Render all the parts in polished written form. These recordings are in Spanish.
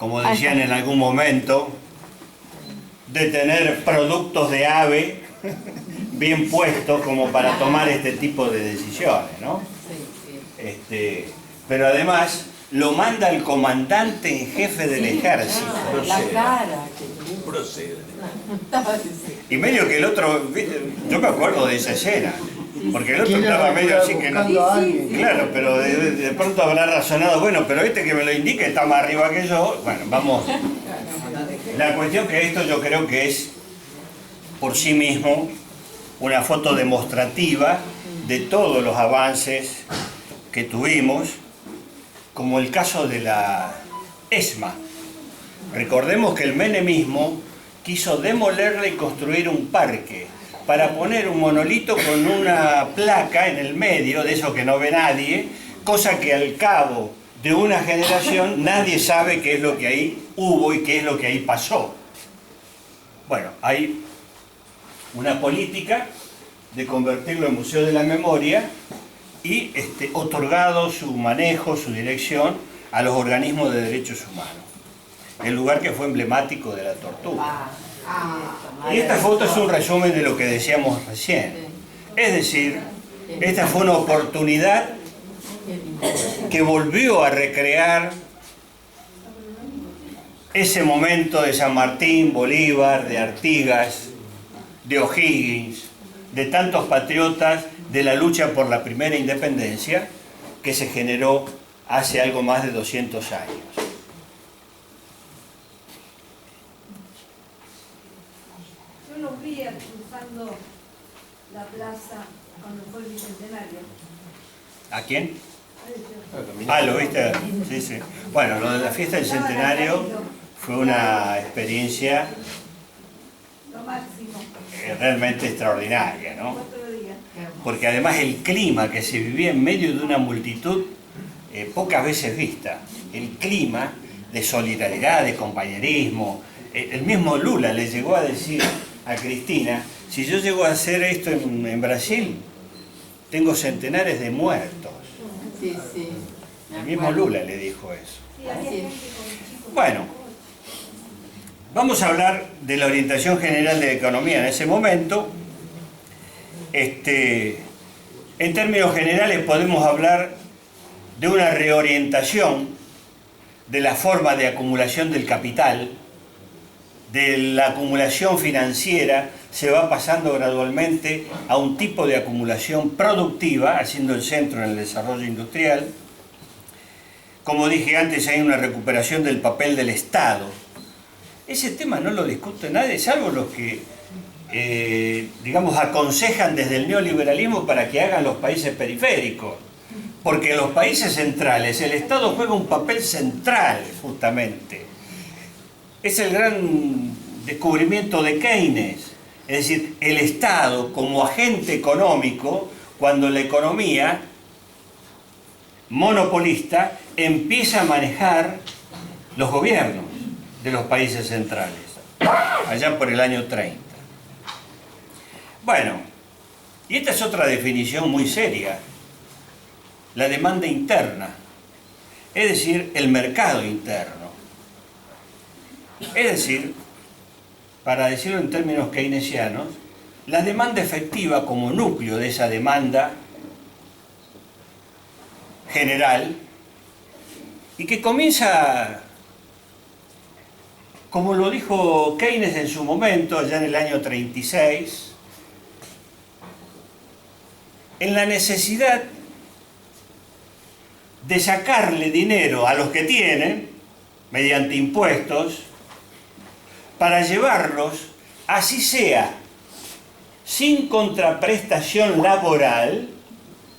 como decían en algún momento, de tener productos de ave bien puestos como para tomar este tipo de decisiones, ¿no? Pero además lo manda el comandante en jefe del ejército. La cara. Procede. Y medio que el otro, yo me acuerdo de esa escena, porque el otro estaba medio así que no. Claro, pero de pronto habrá razonado, bueno, pero este que me lo indique está más arriba que yo. Bueno, vamos. La cuestión que esto yo creo que es por sí mismo una foto demostrativa de todos los avances que tuvimos, como el caso de la ESMA. Recordemos que el menemismo quiso demolerla y construir un parque para poner un monolito con una placa en el medio, de eso que no ve nadie, cosa que al cabo de una generación nadie sabe qué es lo que ahí hubo y qué es lo que ahí pasó. Bueno, hay una política de convertirlo en Museo de la Memoria y otorgado su manejo, su dirección a los organismos de derechos humanos. El lugar que fue emblemático de la tortura. Y esta foto es un resumen de lo que decíamos recién. Es decir, esta fue una oportunidad que volvió a recrear ese momento de San Martín, Bolívar, de Artigas, de O'Higgins, de tantos patriotas de la lucha por la primera independencia que se generó hace algo más de 200 años. Yo los vi cruzando la plaza cuando fue el bicentenario. ¿A quién? Ah, ¿lo viste? Sí, sí. Bueno, lo de la fiesta del centenario fue una experiencia Lo máximo. realmente extraordinaria, ¿no? Porque además el clima que se vivía en medio de una multitud pocas veces vista, el clima de solidaridad, de compañerismo, el mismo Lula le llegó a decir a Cristina, si yo llego a hacer esto en Brasil, tengo centenares de muertos. Sí, sí. El mismo Lula le dijo eso. Bueno, vamos a hablar de la orientación general de la economía en ese momento. En términos generales podemos hablar de una reorientación de la forma de acumulación del capital, de la acumulación financiera, se va pasando gradualmente a un tipo de acumulación productiva, haciendo el centro en el desarrollo industrial. Como dije antes, hay una recuperación del papel del Estado. Ese tema no lo discute nadie, salvo los que, digamos, aconsejan desde el neoliberalismo para que hagan los países periféricos. Porque en los países centrales el Estado juega un papel central, justamente. Es el gran descubrimiento de Keynes. Es decir, el Estado como agente económico, cuando la economía monopolista empieza a manejar los gobiernos de los países centrales, allá por el año 30. Bueno, y esta es otra definición muy seria, la demanda interna, es decir, el mercado interno. Es decir, para decirlo en términos keynesianos, la demanda efectiva como núcleo de esa demanda general y que comienza, como lo dijo Keynes en su momento, allá en el año 36, en la necesidad de sacarle dinero a los que tienen, mediante impuestos, para llevarlos, así sea, sin contraprestación laboral,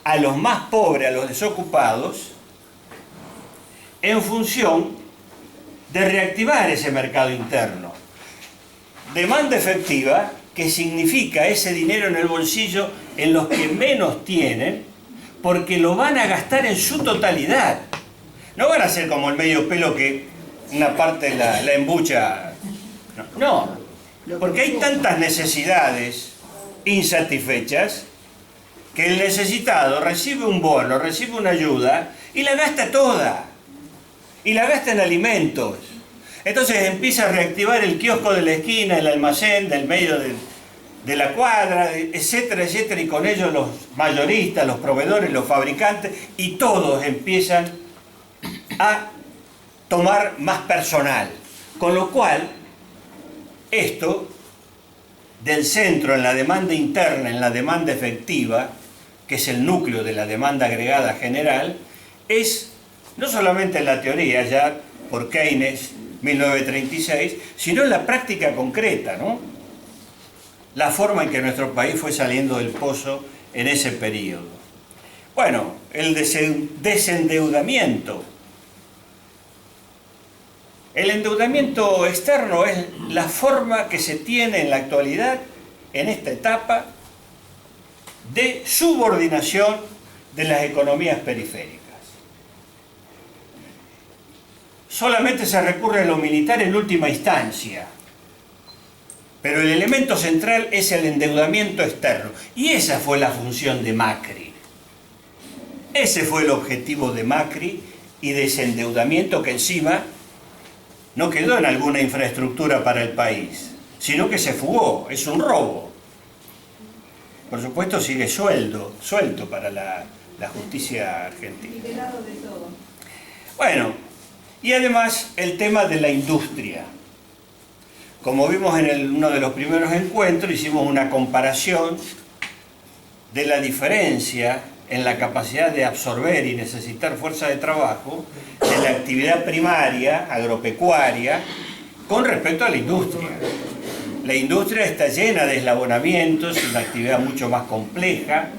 a los más pobres, a los desocupados, en función de reactivar ese mercado interno. Demanda efectiva, que significa ese dinero en el bolsillo en los que menos tienen, porque lo van a gastar en su totalidad. No van a ser como el medio pelo que una parte la embucha. No, porque hay tantas necesidades insatisfechas que el necesitado recibe un bono, recibe una ayuda y la gasta toda. Y la gasta en alimentos. Entonces empieza a reactivar el kiosco de la esquina, el almacén del medio de la cuadra, etcétera, etcétera, y con ellos los mayoristas, los proveedores, los fabricantes, y todos empiezan a tomar más personal. Con lo cual, esto del centro en la demanda interna, en la demanda efectiva, que es el núcleo de la demanda agregada general, es no solamente en la teoría, ya por Keynes, 1936, sino en la práctica concreta, ¿no? La forma en que nuestro país fue saliendo del pozo en ese periodo. Bueno, el desendeudamiento. El endeudamiento externo es la forma que se tiene en la actualidad, en esta etapa, de subordinación de las economías periféricas. Solamente se recurre a lo militar en última instancia, pero el elemento central es el endeudamiento externo, y esa fue la función de Macri. Ese fue el objetivo de Macri, y de ese endeudamiento que encima no quedó en alguna infraestructura para el país, sino que se fugó, es un robo. Por supuesto sigue suelto para la justicia argentina. Liberado de todo. Bueno, y además el tema de la industria. Como vimos en uno de los primeros encuentros, hicimos una comparación de la diferencia en la capacidad de absorber y necesitar fuerza de trabajo de la actividad primaria, agropecuaria, con respecto a la industria. La industria está llena de eslabonamientos, es una actividad mucho más compleja,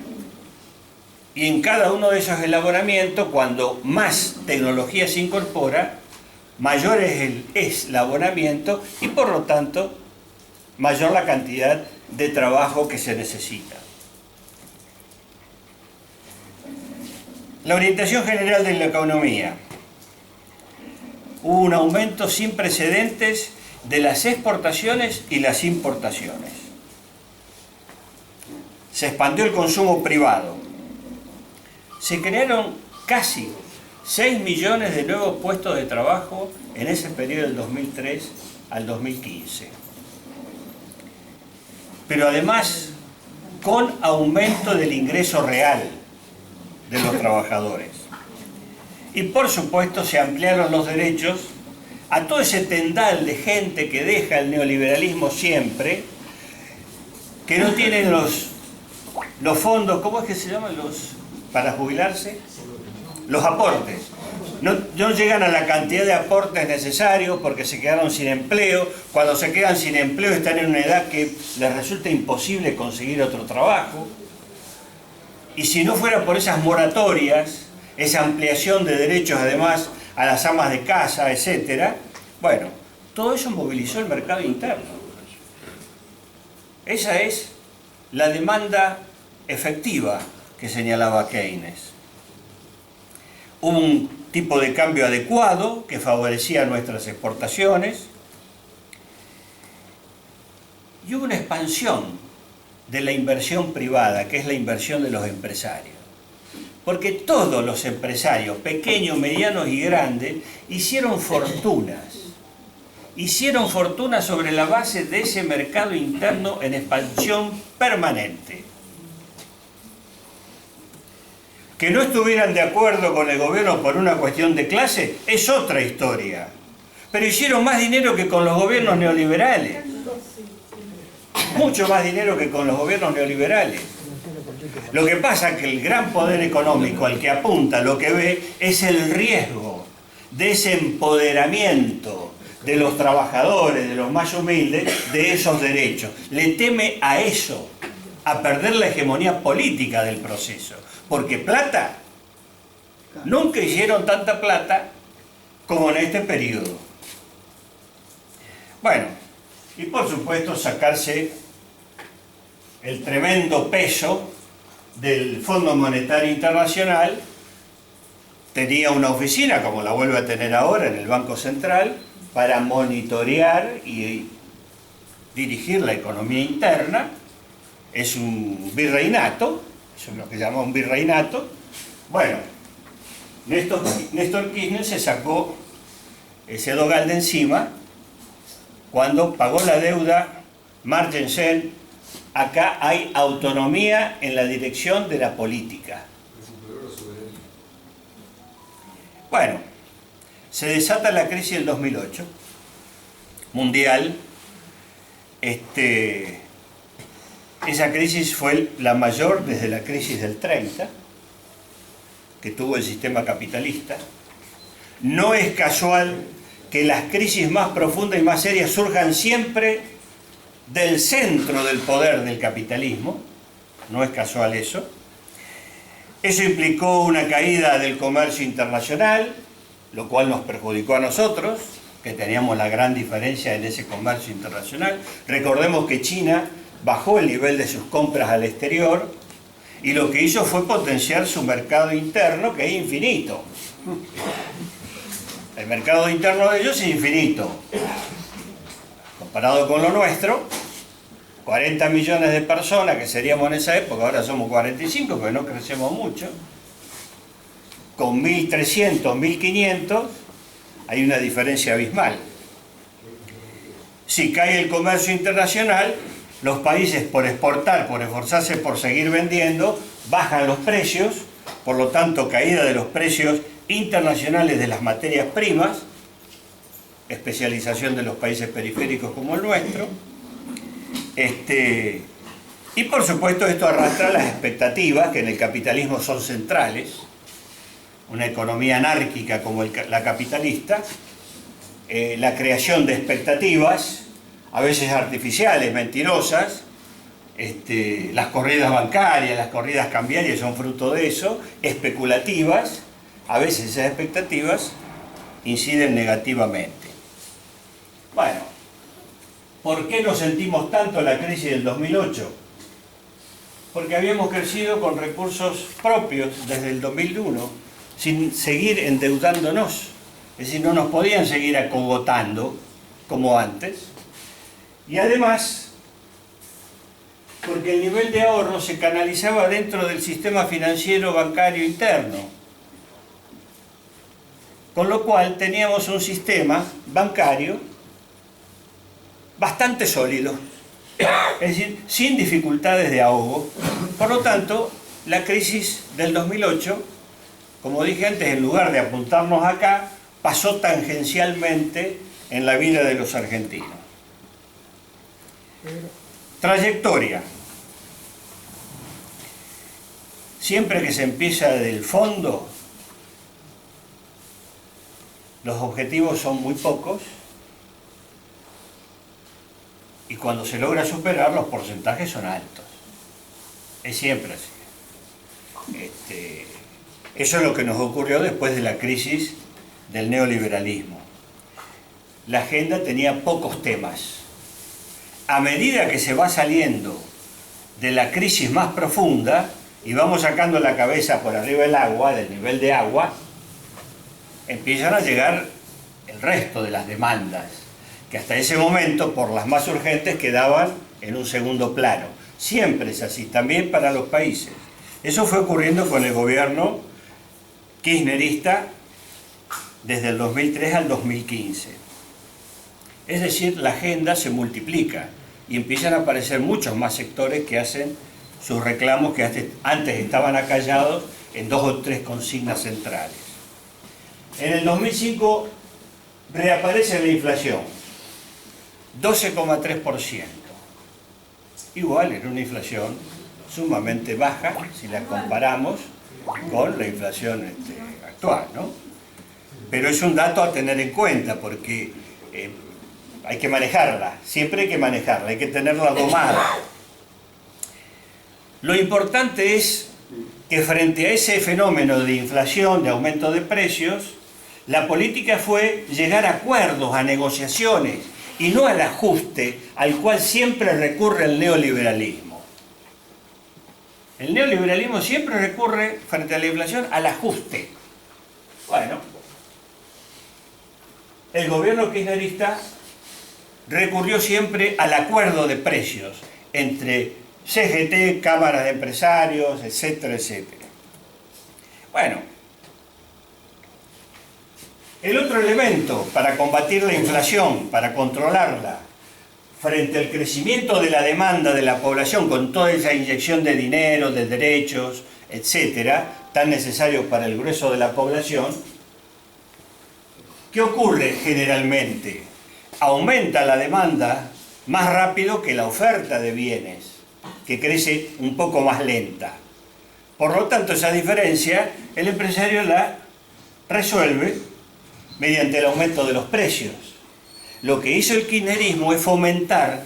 y en cada uno de esos eslabonamientos, cuando más tecnología se incorpora, mayor es el eslabonamiento y por lo tanto mayor la cantidad de trabajo que se necesita. La orientación general de la economía. Hubo un aumento sin precedentes de las exportaciones y las importaciones. Se expandió el consumo privado. Se crearon casi 6 millones de nuevos puestos de trabajo en ese periodo del 2003 al 2015. Pero además, con aumento del ingreso real de los trabajadores. Y por supuesto se ampliaron los derechos a todo ese tendal de gente que deja el neoliberalismo siempre, que no tienen los fondos, ¿cómo es que se llaman los para jubilarse? Los aportes. No llegan a la cantidad de aportes necesarios porque se quedaron sin empleo. Cuando se quedan sin empleo están en una edad que les resulta imposible conseguir otro trabajo. Y si no fuera por esas moratorias, esa ampliación de derechos además a las amas de casa, etc., bueno, todo eso movilizó el mercado interno. Esa es la demanda efectiva que señalaba Keynes. Hubo un tipo de cambio adecuado que favorecía nuestras exportaciones y hubo una expansión de la inversión privada, que es la inversión de los empresarios. Porque todos los empresarios, pequeños, medianos y grandes, hicieron fortunas. Hicieron fortunas sobre la base de ese mercado interno en expansión permanente. Que no estuvieran de acuerdo con el gobierno por una cuestión de clase es otra historia. Pero hicieron más dinero que con los gobiernos neoliberales. Mucho más dinero que con los gobiernos neoliberales. Lo que pasa es que el gran poder económico al que apunta, lo que ve, es el riesgo de ese empoderamiento de los trabajadores, de los más humildes, de esos derechos. Le teme a eso, a perder la hegemonía política del proceso. Porque plata, nunca hicieron tanta plata como en este periodo. Bueno, y por supuesto sacarse el tremendo peso del Fondo Monetario Internacional. Tenía una oficina, como la vuelve a tener ahora en el Banco Central, para monitorear y dirigir la economía interna. Es un virreinato, eso es lo que llama un virreinato. Bueno, Néstor Kirchner se sacó ese dogal de encima, cuando pagó la deuda Margensen. Acá hay autonomía en la dirección de la política. Bueno, se desata la crisis del 2008, mundial. Esa crisis fue la mayor desde la crisis del 30, que tuvo el sistema capitalista. No es casual que las crisis más profundas y más serias surjan siempre del centro del poder del capitalismo. No es casual eso. Eso implicó una caída del comercio internacional, lo cual nos perjudicó a nosotros, que teníamos la gran diferencia en ese comercio internacional. Recordemos que China bajó el nivel de sus compras al exterior y lo que hizo fue potenciar su mercado interno, que es infinito. El mercado interno de ellos es infinito. Comparado con lo nuestro, 40 millones de personas que seríamos en esa época, ahora somos 45, porque no crecemos mucho, con 1.300, 1.500, hay una diferencia abismal. Si cae el comercio internacional, los países por exportar, por esforzarse por seguir vendiendo, bajan los precios, por lo tanto caída de los precios internacionales de las materias primas, especialización de los países periféricos como el nuestro, y por supuesto esto arrastra las expectativas que en el capitalismo son centrales. Una economía anárquica como la capitalista, la creación de expectativas, a veces artificiales, mentirosas, las corridas bancarias, las corridas cambiarias son fruto de eso, especulativas. A veces esas expectativas inciden negativamente. Bueno, ¿por qué nos sentimos tanto la crisis del 2008? Porque habíamos crecido con recursos propios desde el 2001, sin seguir endeudándonos. Es decir, no nos podían seguir acogotando como antes. Y además, porque el nivel de ahorro se canalizaba dentro del sistema financiero bancario interno. Con lo cual teníamos un sistema bancario bastante sólido, es decir, sin dificultades de ahogo. Por lo tanto, la crisis del 2008, como dije antes, en lugar de apuntarnos acá, pasó tangencialmente en la vida de los argentinos. Trayectoria. Siempre que se empieza del fondo, los objetivos son muy pocos y cuando se logra superar los porcentajes son altos. Es siempre así. Eso es lo que nos ocurrió después de la crisis del neoliberalismo. La agenda tenía pocos temas. A medida que se va saliendo de la crisis más profunda y vamos sacando la cabeza por arriba del agua, del nivel de agua, empiezan a llegar el resto de las demandas, que hasta ese momento, por las más urgentes, quedaban en un segundo plano. Siempre es así, también para los países. Eso fue ocurriendo con el gobierno kirchnerista desde el 2003 al 2015. Es decir, la agenda se multiplica y empiezan a aparecer muchos más sectores que hacen sus reclamos que antes estaban acallados en 2 o 3 consignas centrales. En el 2005 reaparece la inflación, 12,3%. Igual era una inflación sumamente baja si la comparamos con la inflación actual, ¿no? Pero es un dato a tener en cuenta porque hay que manejarla, siempre hay que manejarla, hay que tenerla domada. Lo importante es que frente a ese fenómeno de inflación, de aumento de precios, la política fue llegar a acuerdos, a negociaciones, y no al ajuste al cual siempre recurre el neoliberalismo. El neoliberalismo siempre recurre, frente a la inflación, al ajuste. Bueno, el gobierno kirchnerista recurrió siempre al acuerdo de precios entre CGT, cámaras de empresarios, etcétera, etcétera. Bueno, El otro elemento para combatir la inflación, para controlarla, frente al crecimiento de la demanda de la población con toda esa inyección de dinero, de derechos, etcétera, tan necesarios para el grueso de la población, ¿qué ocurre generalmente? Aumenta la demanda más rápido que la oferta de bienes, que crece un poco más lenta. Por lo tanto, esa diferencia el empresario la resuelve mediante el aumento de los precios. Lo que hizo el kirchnerismo es fomentar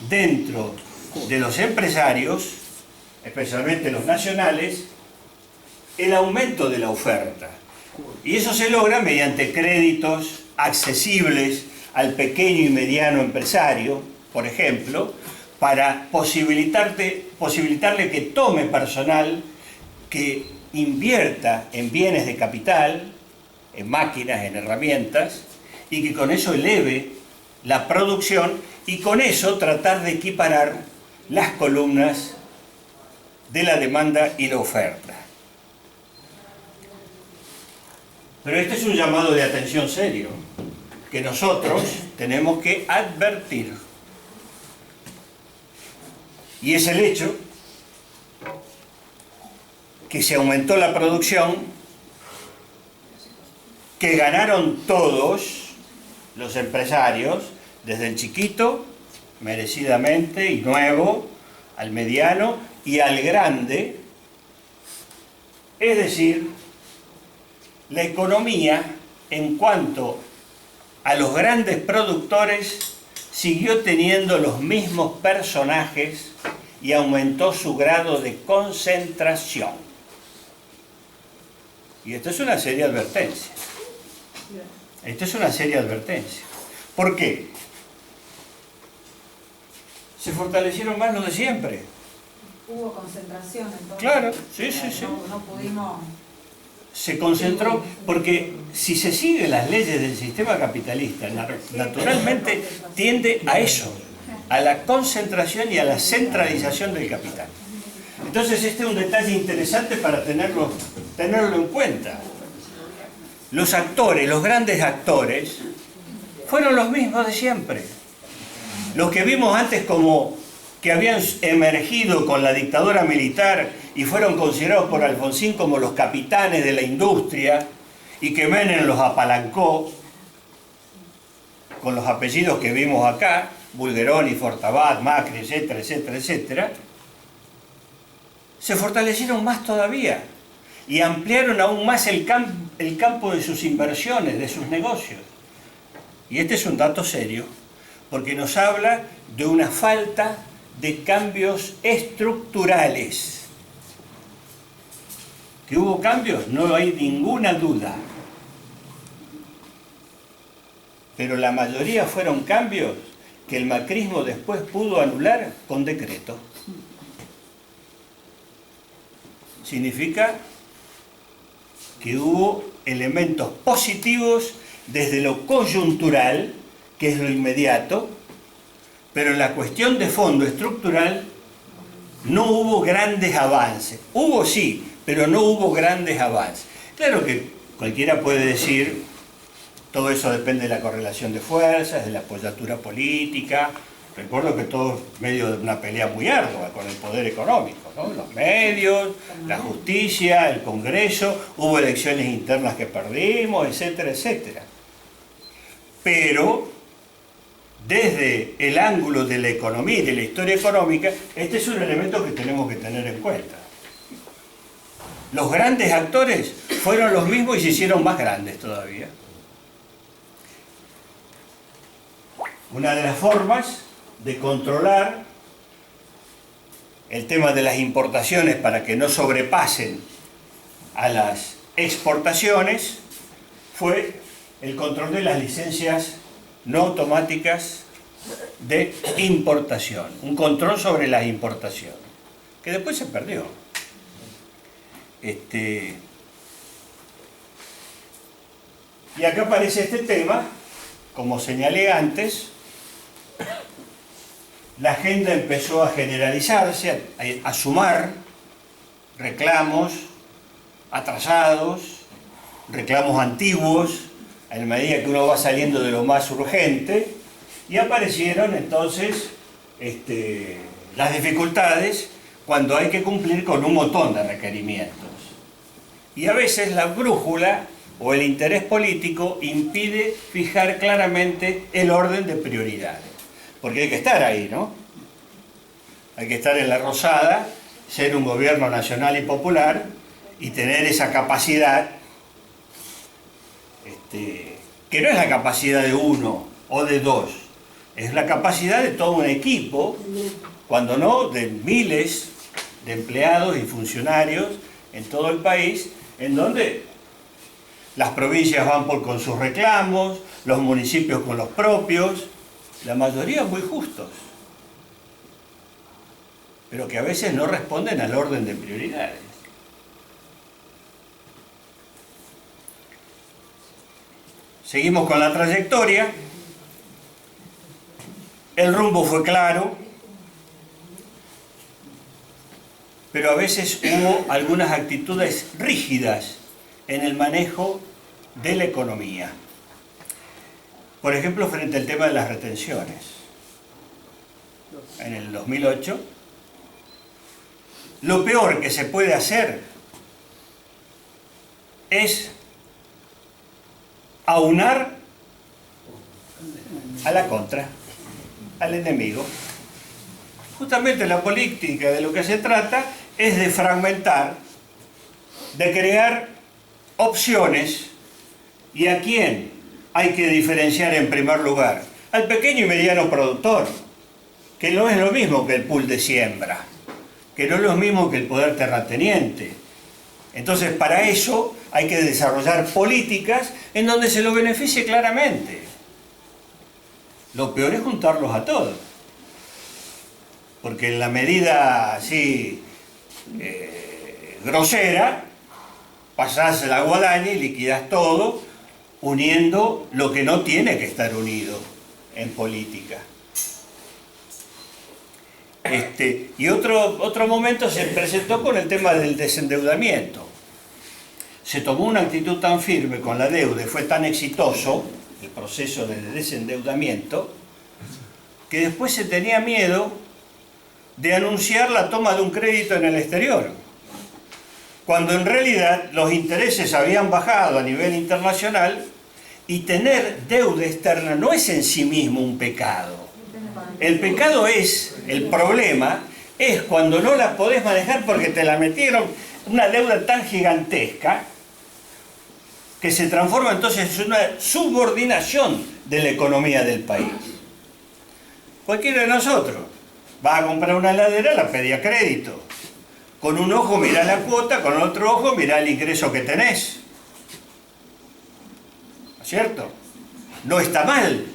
dentro de los empresarios, especialmente los nacionales, el aumento de la oferta. Y eso se logra mediante créditos accesibles al pequeño y mediano empresario, por ejemplo, para posibilitarle que tome personal, que invierta en bienes de capital, en máquinas, en herramientas, y que con eso eleve la producción y con eso tratar de equiparar las columnas de la demanda y la oferta. Pero este es un llamado de atención serio, que nosotros tenemos que advertir. Y es el hecho que se aumentó la producción, que ganaron todos los empresarios, desde el chiquito, merecidamente y nuevo, al mediano y al grande. Es decir, la economía, en cuanto a los grandes productores, siguió teniendo los mismos personajes y aumentó su grado de concentración. Y esto es una seria advertencia. Esto es una seria advertencia. ¿Por qué? Se fortalecieron más los de siempre. Hubo concentración entonces. Claro, sí, sí, sí. No pudimos... Se concentró, porque si se siguen las leyes del sistema capitalista, naturalmente tiende a eso, a la concentración y a la centralización del capital. Entonces este es un detalle interesante para tenerlo en cuenta. Los actores, los grandes actores, fueron los mismos de siempre. Los que vimos antes como que habían emergido con la dictadura militar y fueron considerados por Alfonsín como los capitanes de la industria y que Menem los apalancó con los apellidos que vimos acá, Bulgeroni, Fortabat, Macri, etcétera, etcétera, etcétera, se fortalecieron más todavía y ampliaron aún más el campo de sus inversiones, de sus negocios. Y este es un dato serio, porque nos habla de una falta de cambios estructurales. ¿Que hubo cambios? No hay ninguna duda. Pero la mayoría fueron cambios que el macrismo después pudo anular con decreto. Significa que hubo elementos positivos desde lo coyuntural, que es lo inmediato, pero en la cuestión de fondo estructural no hubo grandes avances. Hubo sí, pero no hubo grandes avances. Claro que cualquiera puede decir, todo eso depende de la correlación de fuerzas, de la apoyatura política. Recuerdo que todo medio de una pelea muy ardua con el poder económico, ¿no? Los medios, la justicia, el Congreso, hubo elecciones internas que perdimos, etcétera, etcétera. Pero desde el ángulo de la economía y de la historia económica, este es un elemento que tenemos que tener en cuenta. Los grandes actores fueron los mismos y se hicieron más grandes todavía. Una de las formas de controlar el tema de las importaciones para que no sobrepasen a las exportaciones fue el control de las licencias no automáticas de importación, un control sobre las importaciones, que después se perdió. Y acá aparece este tema, como señalé antes, la agenda empezó a generalizarse, a sumar reclamos atrasados, reclamos antiguos, a medida que uno va saliendo de lo más urgente, y aparecieron entonces las dificultades cuando hay que cumplir con un montón de requerimientos. Y a veces la brújula o el interés político impide fijar claramente el orden de prioridades. Porque hay que estar ahí, ¿no? Hay que estar en la rosada, ser un gobierno nacional y popular y tener esa capacidad, que no es la capacidad de uno o de dos, es la capacidad de todo un equipo, cuando no de miles de empleados y funcionarios en todo el país, en donde las provincias van con sus reclamos, los municipios con los propios, la mayoría muy justos, pero que a veces no responden al orden de prioridades. Seguimos con la trayectoria. El rumbo fue claro, pero a veces hubo algunas actitudes rígidas en el manejo de la economía. Por ejemplo, frente al tema de las retenciones. En el 2008, lo peor que se puede hacer es aunar a la contra, al enemigo. Justamente la política de lo que se trata es de fragmentar, de crear opciones. ¿Y a quién hay que diferenciar en primer lugar? Al pequeño y mediano productor, que no es lo mismo que el pool de siembra, que no es lo mismo que el poder terrateniente. Entonces, para eso hay que desarrollar políticas en donde se lo beneficie claramente. Lo peor es juntarlos a todos. Porque en la medida así grosera, pasás la guadaña y liquidás todo, uniendo lo que no tiene que estar unido en política. Y otro momento se presentó con el tema del desendeudamiento. Se tomó una actitud tan firme con la deuda y fue tan exitoso el proceso de desendeudamiento que después se tenía miedo de anunciar la toma de un crédito en el exterior, cuando en realidad los intereses habían bajado a nivel internacional y tener deuda externa no es en sí mismo un pecado. El pecado el problema es cuando no la podés manejar porque te la metieron una deuda tan gigantesca que se transforma entonces en una subordinación de la economía del país. Cualquiera de nosotros va a comprar una heladera, la pedí a crédito. Con un ojo mirá la cuota, con otro ojo mirá el ingreso que tenés. ¿No es cierto? No está mal.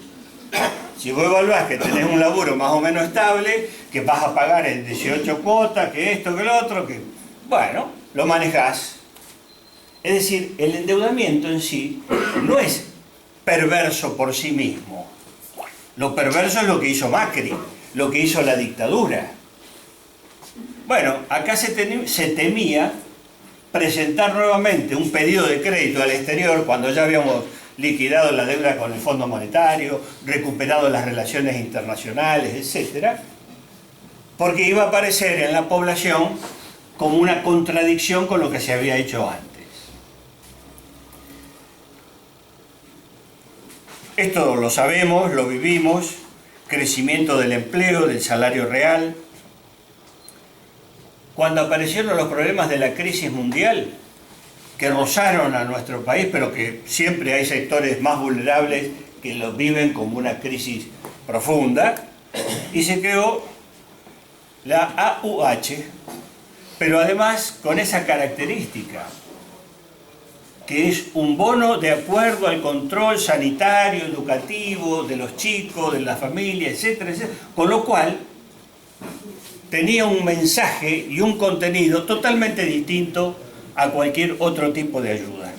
Si vos evaluás que tenés un laburo más o menos estable, que vas a pagar en 18 cuotas, que esto, que lo otro, que... Bueno, lo manejás. Es decir, el endeudamiento en sí no es perverso por sí mismo. Lo perverso es lo que hizo Macri, lo que hizo la dictadura. Bueno, acá se temía presentar nuevamente un pedido de crédito al exterior cuando ya habíamos liquidado la deuda con el Fondo Monetario, recuperado las relaciones internacionales, etc., porque iba a aparecer en la población como una contradicción con lo que se había hecho antes. Esto lo sabemos, lo vivimos, crecimiento del empleo, del salario real. Cuando aparecieron los problemas de la crisis mundial, que rozaron a nuestro país, pero que siempre hay sectores más vulnerables que lo viven como una crisis profunda, y se creó la AUH, pero además con esa característica, que es un bono de acuerdo al control sanitario, educativo, de los chicos, de la familia, etcétera, etcétera, con lo cual tenía un mensaje y un contenido totalmente distinto a cualquier otro tipo de ayuda.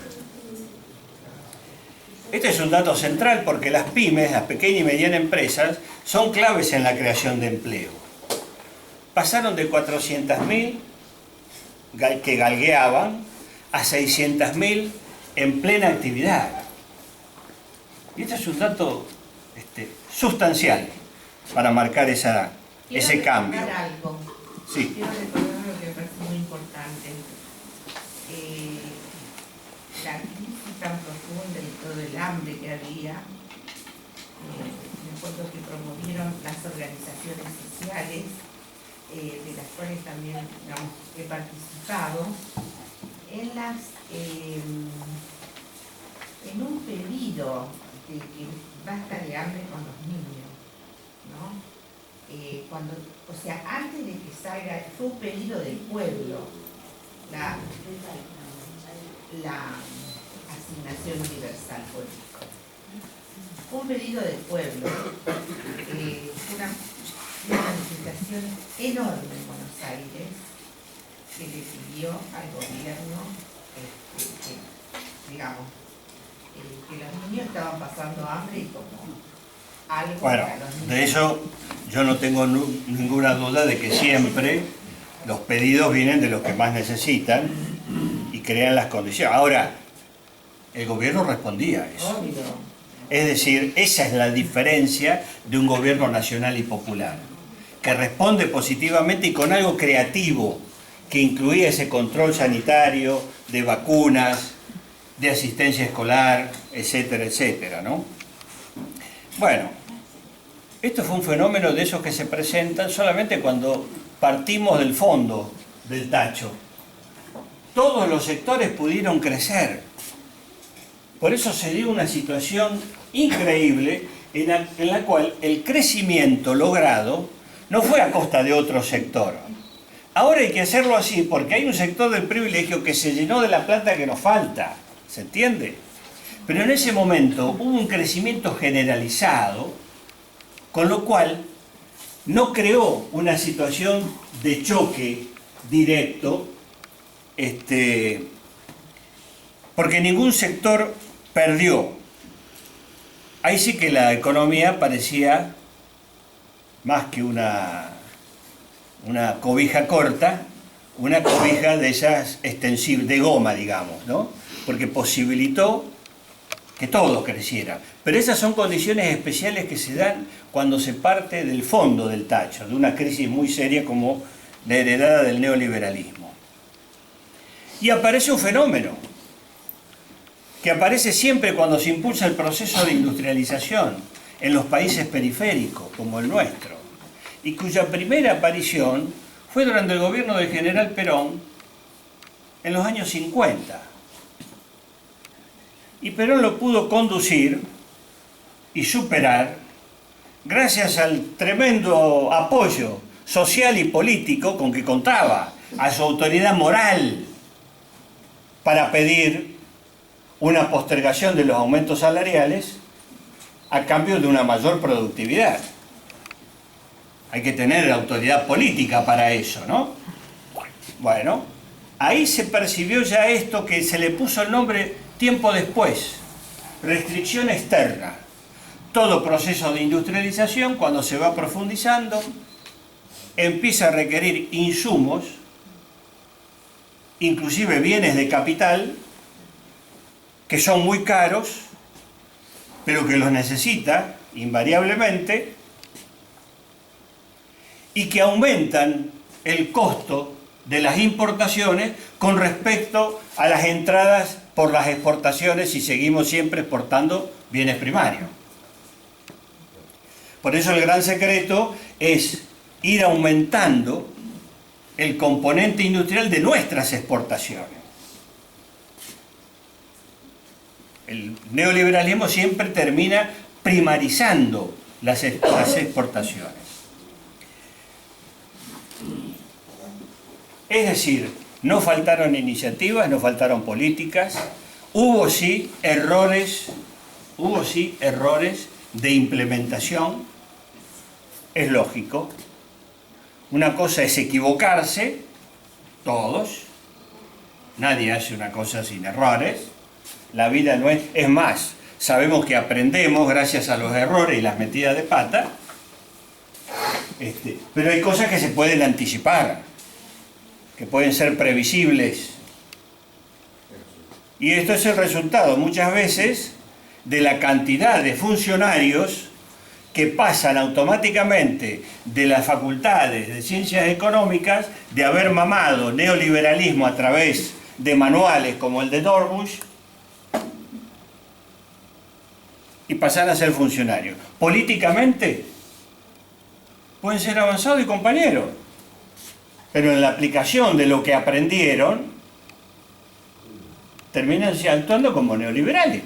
Este es un dato central porque las pymes, las pequeñas y medianas empresas, son claves en la creación de empleo. Pasaron de 400.000 que galgueaban a 600.000 en plena actividad. Y este es un dato sustancial para marcar ese cambio. Quiero recordar algo. Sí. Quiero recordar algo que me parece muy importante. La crisis tan profunda y todo el hambre que había, me acuerdo que promovieron las organizaciones sociales, de las cuales también, digamos, he participado, en un pedido de que basta de hambre con los niños, ¿no? O sea, antes de que salga, fue un pedido del pueblo, la asignación universal política. Fue un pedido del pueblo, una manifestación enorme en Buenos Aires que le pidió al gobierno que los niños estaban pasando hambre y como algo Bueno, para los niños. de eso yo no tengo ninguna duda de que siempre los pedidos vienen de los que más necesitan y crean las condiciones. Ahora, el gobierno respondía a eso. Obvio. Es decir, esa es la diferencia de un gobierno nacional y popular, que responde positivamente y con algo creativo, que incluía ese control sanitario, de vacunas, de asistencia escolar, etcétera, etcétera, ¿no? Bueno, esto fue un fenómeno de esos que se presentan solamente cuando partimos del fondo del tacho. Todos los sectores pudieron crecer. Por eso se dio una situación increíble en la cual el crecimiento logrado no fue a costa de otro sector. Ahora hay que hacerlo así porque hay un sector del privilegio que se llenó de la plata que nos falta, ¿se entiende? Pero en ese momento hubo un crecimiento generalizado, con lo cual no creó una situación de choque directo, porque ningún sector perdió. Ahí sí que la economía parecía más que una cobija corta, una cobija de esas extensibles, de goma, digamos, ¿no? Porque posibilitó que todo creciera. Pero esas son condiciones especiales que se dan cuando se parte del fondo del tacho, de una crisis muy seria como la heredada del neoliberalismo. Y aparece un fenómeno que aparece siempre cuando se impulsa el proceso de industrialización en los países periféricos, como el nuestro, y cuya primera aparición fue durante el gobierno del general Perón en los años 50. Y Perón lo pudo conducir y superar gracias al tremendo apoyo social y político con que contaba, a su autoridad moral para pedir una postergación de los aumentos salariales a cambio de una mayor productividad. Hay que tener autoridad política para eso, ¿no? Bueno, ahí se percibió ya esto que se le puso el nombre tiempo después, restricción externa. Todo proceso de industrialización, cuando se va profundizando, empieza a requerir insumos, inclusive bienes de capital, que son muy caros, pero que los necesita invariablemente, y que aumentan el costo de las importaciones con respecto a las entradas por las exportaciones si seguimos siempre exportando bienes primarios. Por eso el gran secreto es ir aumentando el componente industrial de nuestras exportaciones. El neoliberalismo siempre termina primarizando las exportaciones. Es decir, no faltaron iniciativas, no faltaron políticas, hubo sí errores de implementación, es lógico. Una cosa es equivocarse, todos, nadie hace una cosa sin errores, la vida no es más, sabemos que aprendemos gracias a los errores y las metidas de pata, pero hay cosas que se pueden anticipar, que pueden ser previsibles. Y esto es el resultado. Muchas veces de la cantidad de funcionarios que pasan automáticamente de las facultades de ciencias económicas, de haber mamado neoliberalismo a través de manuales como el de Dorbush, y pasar a ser funcionarios. Políticamente pueden ser avanzados y compañeros, pero en la aplicación de lo que aprendieron terminan actuando como neoliberales.